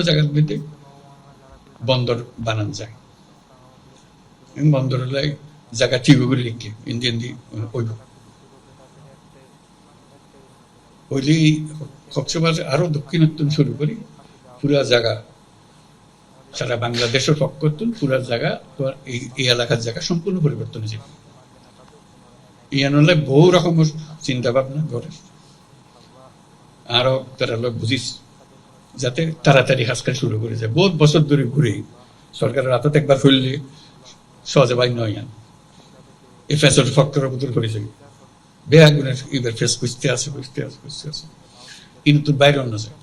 জায়গার মধ্যে বন্দর বানান যায় এবং বন্দর হলে জায়গা ঠিক করে লিখে ইন্ডিয়ান ওইব ওইলি কক্সবাজার আরো দক্ষিণোত্তর শুরু করি পুরা জায়গা সারা বাংলাদেশের পক্ষতুন পুরা জায়গা তোমার এই এলাকার জায়গা সম্পূর্ণ পরিবর্তন হয়েছে ইয়ান হলে বহু রকমের চিন্তা ভাবনা করে আরো তারা লোক বুঝিস যাতে তাড়াতাড়ি কাজটা শুরু করে যায় বহুত বছর ধরে ঘুরে সরকারের হাতত একবার ফেললে সহজে বাই নয় এই ফেসল ফক্টরের ভিতর করেছে বেয়া গুণের এবার ফেস খুঁজতে আছে কিন্তু বাইরে অন্য যায়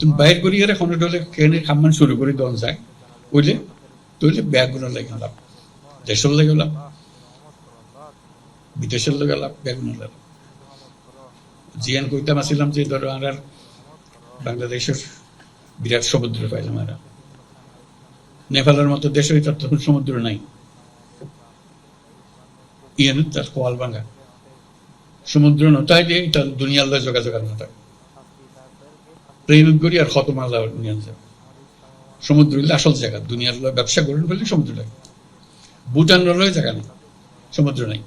তুমি বাইর করি আর এখন ডলে কেনে খামান শুরু করে দন যায় ওইলে তৈলে ব্যাগ গুণ লাগে লাভ দেশের লাগে লাভ বিদেশের লাগে লাভ ব্যাগ গুণ লাভ জিয়ান কইতাম আসছিলাম যে ধরো আমরা বাংলাদেশের বিরাট সমুদ্র পাইলাম আমরা নেপালের মতো দেশে তার তখন সমুদ্র নাই ইয়ান তার কোয়াল ভাঙা সমুদ্র নটাই দিয়ে তার দুনিয়ার লয় যোগাযোগ আর নটায় প্রেম করি আর খত মালা নিয়ে যাবে সমুদ্র হইলে আসল জায়গা দুনিয়ার লয় ব্যবসা করেন বললে সমুদ্র লাগে ভুটান লয় জায়গা নেই সমুদ্র নাই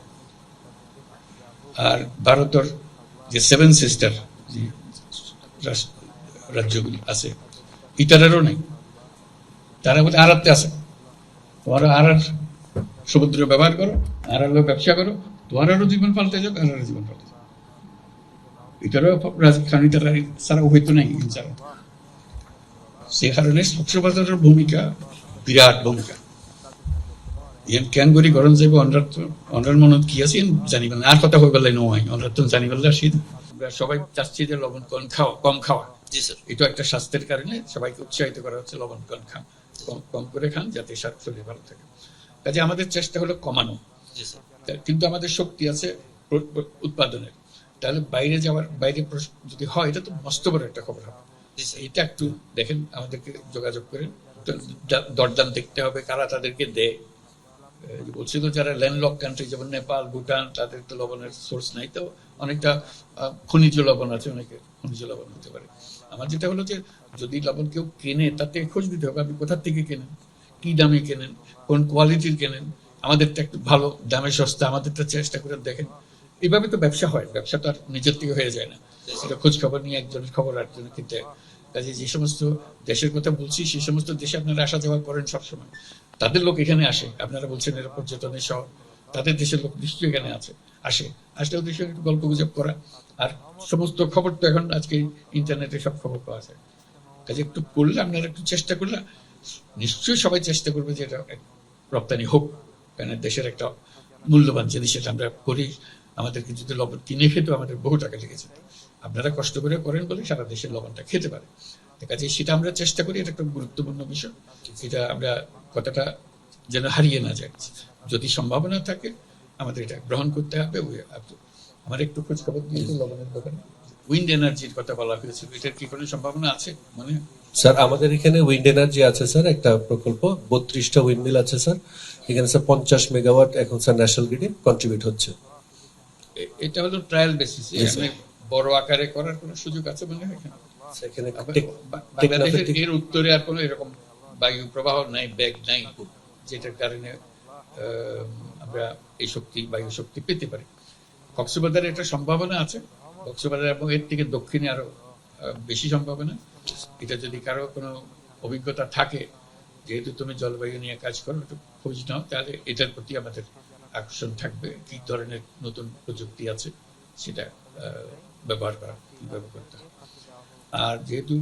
আর ভারতের যে সেভেন সিস্টার যে রাজ্যগুলি আছে ইটারেরও নেই তারা বলে আড়াতে আছে তোমার আর সমুদ্র ব্যবহার করো আর ব্যবসা করো তোমারও জীবন পাল্টে যাক আর জীবন পাল্টে যাক এটারও রাজখানি তারা ছাড়া হইতো নাই ছাড়া সে কারণে কক্সবাজারের ভূমিকা বিরাট ভূমিকা কেন করি গরম যাইব অন্যার মনত কি আছে জানিবেন আর কথা হয়ে গেলে নয় অন্যার তো জানিবেন শীত সবাই চাচ্ছি যে লবণ কম খাওয়া এটা একটা স্বাস্থ্যের কারণে সবাইকে উৎসাহিত করা হচ্ছে লবণ কম কম করে খান যাতে শরীর ভালো থাকে কাজে আমাদের চেষ্টা হলো কমানো কিন্তু আমাদের শক্তি আছে উৎপাদনের তাহলে বাইরে যদি হয় এটা তো মস্ত বড় একটা খবর হবে এটা একটু দেখেন আমাদেরকে যোগাযোগ করেন দরদাম দেখতে হবে কারা তাদেরকে দেয় বলছি তো যারা ল্যান্ডলক কান্ট্রি যেমন নেপাল ভুটান তাদের তো লবণের সোর্স নাই তো অনেকটা খনিজ লবণ আছে অনেকে খনিজ লবণ হতে পারে আমার যেটা হলো যে যদি লবণ কেউ কেনে তাতে খোঁজ দিতে হবে আপনি কোথার থেকে কেনেন কি দামে কেনেন কোন কোয়ালিটির কেনেন আমাদেরটা একটু ভালো দামে সস্তা আমাদেরটা চেষ্টা করে দেখেন এইভাবে তো ব্যবসা হয় ব্যবসা তো আর নিজের থেকে হয়ে যায় না সেটা খোঁজ খবর নিয়ে একজনের খবর আরেকজনের কিনতে কাজে যে সমস্ত দেশের কথা বলছি সেই সমস্ত দেশে আপনারা আসা যাওয়া করেন সবসময় তাদের লোক এখানে আসে আপনারা বলছেন এরা পর্যটনের শহর তাদের দেশের লোক নিশ্চয়ই এখানে আসলেও দেশের একটু গল্প গুজব করা আর সমস্ত খবর তো এখন আজকে ইন্টারনেটে সব খবর পাওয়া যায় কাজে একটু করলে আপনারা একটু চেষ্টা করলে নিশ্চয়ই সবাই চেষ্টা করবে যে এটা রপ্তানি হোক কারণ দেশের একটা মূল্যবান জিনিস এটা আমরা করি আমাদেরকে যদি লবণ কিনে খেতেও আমাদের বহু টাকা লেগেছে আপনারা কষ্ট করে করেন বলে সারা দেশের লবণটা খেতে পারে কাজে সেটা আমরা চেষ্টা করি এটা একটা গুরুত্বপূর্ণ বিষয় এটা আমরা কথাটা যেন হারিয়ে না যায় যদি সম্ভাবনা থাকে আমাদের এটা গ্রহণ করতে হবে আমার একটু খোঁজ খবর দিয়েছে লবণের দোকানে উইন্ড এনার্জির কথা বলা হয়েছিল এটার কি কোনো সম্ভাবনা আছে মানে স্যার আমাদের এখানে উইন্ড এনার্জি আছে স্যার একটা প্রকল্প 32টা উইন্ড মিল আছে স্যার এখানে স্যার 50 মেগাওয়াট এখন স্যার ন্যাশনাল গ্রিডে কন্ট্রিবিউট হচ্ছে এটা হলো ট্রায়াল বেসিসে বড় আকারে করার কোনো সুযোগ আছে মনে হয় এখানে বাংলাদেশের এর উত্তরে আর কোনো এরকম বায়ু প্রবাহ নাই ব্যাগ নাই যেটার কারণে আমরা এই বায়ু শক্তি পেতে পারি কক্সবাজারে একটা সম্ভাবনা আছে কক্সবাজার এবং এর থেকে দক্ষিণে আরো বেশি সম্ভাবনা এটা যদি কারো কোনো অভিজ্ঞতা থাকে যেহেতু তুমি জলবায়ু নিয়ে কাজ করো একটু খোঁজ নাও তাহলে এটার প্রতি আমাদের আকর্ষণ থাকবে কি ধরনের নতুন প্রযুক্তি আছে সেটা ব্যবহার করতে হবে আর যেহেতু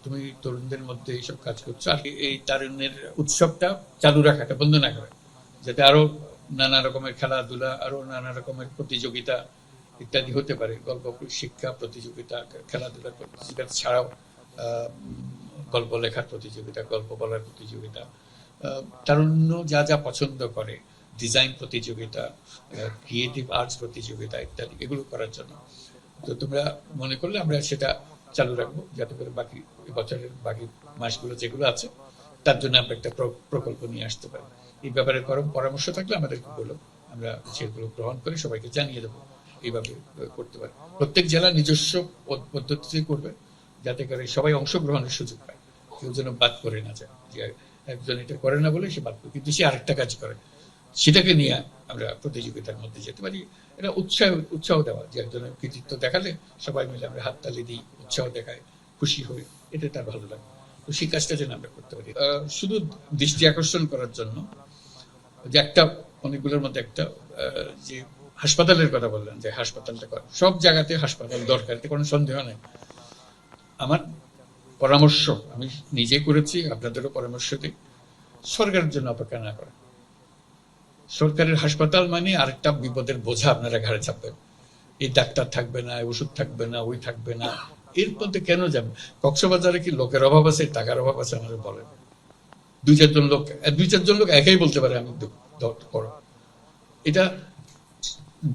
তুমি তরুণদের মধ্যে এইসব কাজ করছো আর এই তারুণ্যের উৎসবটা চালু রাখাটা বন্ধ না করে যাতে আরো নানা রকমের খেলাধুলা আরো নানা রকমের প্রতিযোগিতা ইত্যাদি হতে পারে গল্প শিক্ষা প্রতিযোগিতা খেলাধুলার প্রতিযোগিতা ছাড়াও গল্প লেখার প্রতিযোগিতা গল্প বলার প্রতিযোগিতা তারুণ্য যা যা পছন্দ করে ডিজাইন প্রতিযোগিতা ক্রিয়েটিভ আর্টস প্রতিযোগিতা ইত্যাদি এগুলো করার জন্য তো তোমরা মনে করলে আমরা সেটা চালু রাখবো যাতে করে বাকি বছরের বাকি মাসগুলো যেগুলো আছে তার জন্য আমরা একটা প্রকল্প নিয়ে আসতে পারি এই ব্যাপারে পরামর্শ থাকলে আমাদেরকে বলো আমরা সেগুলো গ্রহণ করে সবাইকে জানিয়ে দেবো এইভাবে করতে পারি প্রত্যেক জেলা নিজস্ব পদ্ধতিতে করবে যাতে করে সবাই অংশগ্রহণের সুযোগ পায়, কেউ যেন বাদ করে না যায় যে একজন এটা করে না বলে সে বাদ করে, কিন্তু সে আরেকটা কাজ করে, সেটাকে নিয়ে আমরা প্রতিযোগিতার মধ্যে যেতে পারি। এটা উৎসাহ দেওয়া, যে একজনের কৃতিত্ব দেখালে সবাই মিলে আমরা হাততালি দিই, উৎসাহ দেখায়, খুশি হই, এটা তার ভালো লাগে। তো সেই কাজটা যেন আমরা করতে পারি। শুধু দৃষ্টি আকর্ষণ করার জন্য যে একটা, অনেকগুলোর মধ্যে একটা, যে হাসপাতালের কথা বললেন, যে হাসপাতালটা সব জায়গাতে হাসপাতাল দরকার, এতে কোনো সন্দেহ নেই। আমার পরামর্শ, আমি নিজে করেছি, আপনাদেরও পরামর্শ দিই, সরকারের জন্য অপেক্ষা না করে। সরকারের হাসপাতাল মানে আরেকটা বিপদের বোঝা আপনারা ঘাড়ে চাপবেন। এই ডাক্তার থাকবে না, ওষুধ থাকবে না, ওই থাকবে না, এর মধ্যে কেন যাবে? কক্সবাজারে কি লোকের অভাব আছে, টাকার অভাব আছে? আমাদের বলেন। দুই চারজন লোক একাই বলতে পারে আমি করো। এটা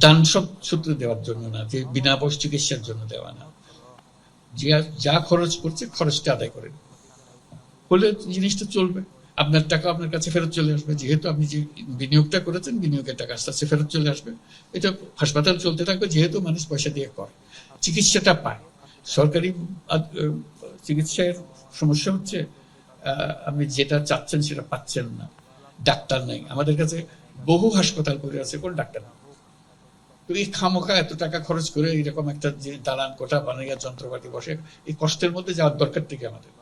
দান সব সূত্রে দেওয়ার জন্য না, যে বিনা পয়সা চিকিৎসার জন্য দেওয়া না। যা খরচ করছে খরচটা আদায় করেন, হলে জিনিসটা চলবে। আপনার টাকা আপনার কাছে ফেরত চলে আসবে, যেহেতু আপনি যে বিনিয়োগটা করেছেন, বিনিয়োগের টাকা আস্তে আস্তে ফেরত চলে আসবে। এটা হাসপাতাল চলতে থাকবে, যেহেতু মানুষ পয়সা দিয়ে করে, চিকিৎসাটা পায়। সরকারি চিকিৎসার সমস্যা হচ্ছে আপনি যেটা চাচ্ছেন সেটা পাচ্ছেন না, ডাক্তার নেই। আমাদের কাছে বহু হাসপাতাল করে আছে, কোন ডাক্তার নেই। তো এই খামোখা এত টাকা খরচ করে এরকম একটা যে দালান কোঠা বানাইয়া যন্ত্রপাতি বসে, এই কষ্টের মধ্যে যাওয়ার দরকার থেকে আমাদের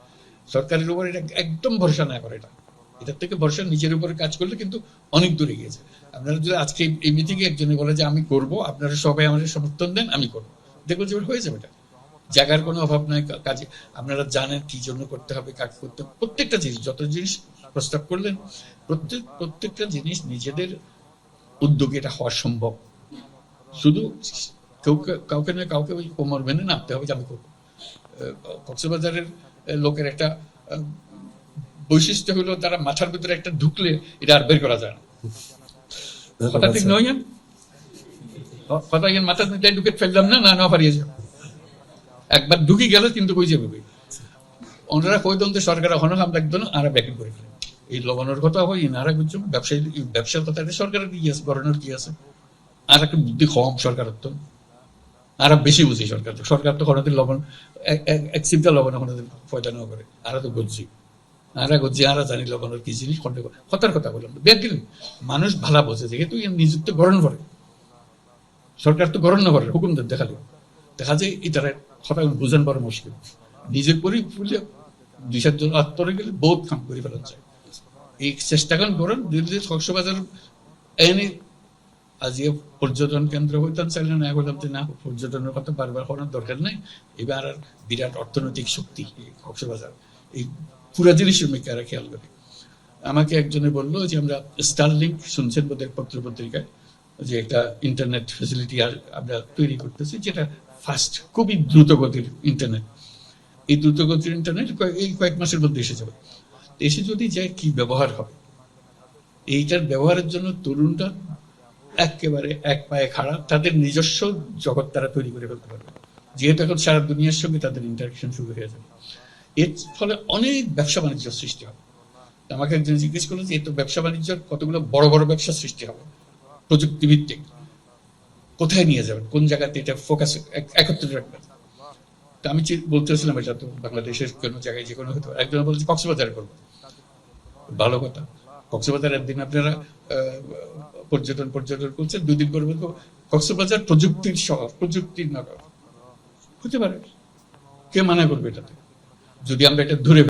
সরকারের উপর এটা একদম ভরসা না করে। এটার থেকে ভরসা নিজের উপরে কাজ করলে কিন্তু অনেক দূরে গিয়েছে। আপনারা যদি আজকে এই মিটিংয়ে একজনে বলে যে আমি করব, আপনারা সবাই আমাদের সমর্থন দেন, আমি করবো, দেখবো যে হয়ে যাবে। এটা জায়গার কোনো অভাব নাই কাজে। আপনারা জানেন কি জন্য করতে হবে, কাজ করতে হবে। প্রত্যেকটা জিনিস, যত জিনিস প্রস্তাব করলেন, প্রত্যেকটা জিনিস নিজেদের উদ্যোগে এটা হওয়া সম্ভব। শুধু কাউকে না কাউকে ওই কোমর মেনে নামতে হবে যে আমি করবো। কক্সবাজারের লোকের একটা বৈশিষ্ট্য হলো, তারা মাথার ভিতরে একটা ঢুকলে এটা আর বের করা যায় না। কথা ঠিক নয়? কথা মাথার ভিতরে ঢুকে ফেললাম না পারিয়ে যাব, একবার ঢুকি গেল কিন্তু কই যাবে। ওনারা কই দন্তে সরকার এখনো হাম লাগতো না, আর ব্যাকিং করে ফেলেন। এই লবণের কথা হয়, ইনারা বুঝছো ব্যবসার কথা, সরকারের কি আছে, গভর্নর কি আছে? আর একটা বুদ্ধি কম সরকারের, তো আর বেশি বুঝি সরকার। সরকার তো কোনোদিন লবণ এক সিমটা লবণ কোনোদিন ফয়দা নেওয়া করে, আর তো বুঝছি আরা জানি লবণের কি জিনিস, কথার কথা বললাম। ব্যাকিং মানুষ ভালা বোঝে, যেহেতু নিযুক্ত গঠন করে সরকার, তো গঠন না করে হুকুম দেখালে দেখা যায় এটার কথা বুঝেন বড় মুশকিল। নিজের পরই ফুলে দুই চারজন আত্মরে গেলে বহুত কাম করে ফেলা যায়। এই চেষ্টা করেন দিল্লির কক্সবাজার এনে আজকে পর্যটন কেন্দ্র হইতাম চাইলে না, বললাম যে না, পর্যটনের কথা বারবার করার দরকার নেই। এবার আর বিরাট অর্থনৈতিক শক্তি কক্সবাজার, এই পুরা জিনিসের মেয়েরা খেয়াল করে। আমাকে একজনে বললো যে আমরা স্টারলিংক শুনছেন বোধহয় পত্র পত্রিকায়, যে একটা ইন্টারনেট ফেসিলিটি আমরা তৈরি করতেছি, যেটা ফাস্ট, খুবই দ্রুত গতির ইন্টারনেট। এই দ্রুত গতির ইন্টারনেট এই কয়েক মাসের মধ্যে এসে যাবে। এসে যদি যায়, কি ব্যবহার হবে? এইটার ব্যবহারের জন্য তরুণরা একেবারে এক পায়ে খাড়া, তাদের নিজস্ব জগৎ তারা তৈরি করে ফেলতে পারবে, যেহেতু এখন সারা দুনিয়ার সঙ্গে তাদের ইন্টারাকশন শুরু হয়ে যাবে। এর ফলে অনেক ব্যবসা বাণিজ্য সৃষ্টি হবে। আমাকে একজন জিজ্ঞেস করলো যে এই তো ব্যবসা বাণিজ্যের কতগুলো বড় বড় ব্যবসা সৃষ্টি হবে প্রযুক্তি ভিত্তিক, কোথায় নিয়ে যাবেন, কোন জায়গাতে এটা ফোকাস একত্রিত রাখবেন? তো আমি বলতেছিলাম এটা তো বাংলাদেশের কোনো জায়গায় যে কোনো হতে পারে। একজন বলছে কক্সবাজারে করবো, ভালো কথা। কক্সবাজার একদিন আপনারা পর্যটন করছেন, 2 দিন করবেন কক্সবাজার প্রযুক্তির শহর, প্রযুক্তির নগর হতে পারে। কে মানা করবে এটাতে, যদি আমরা এটা ধরে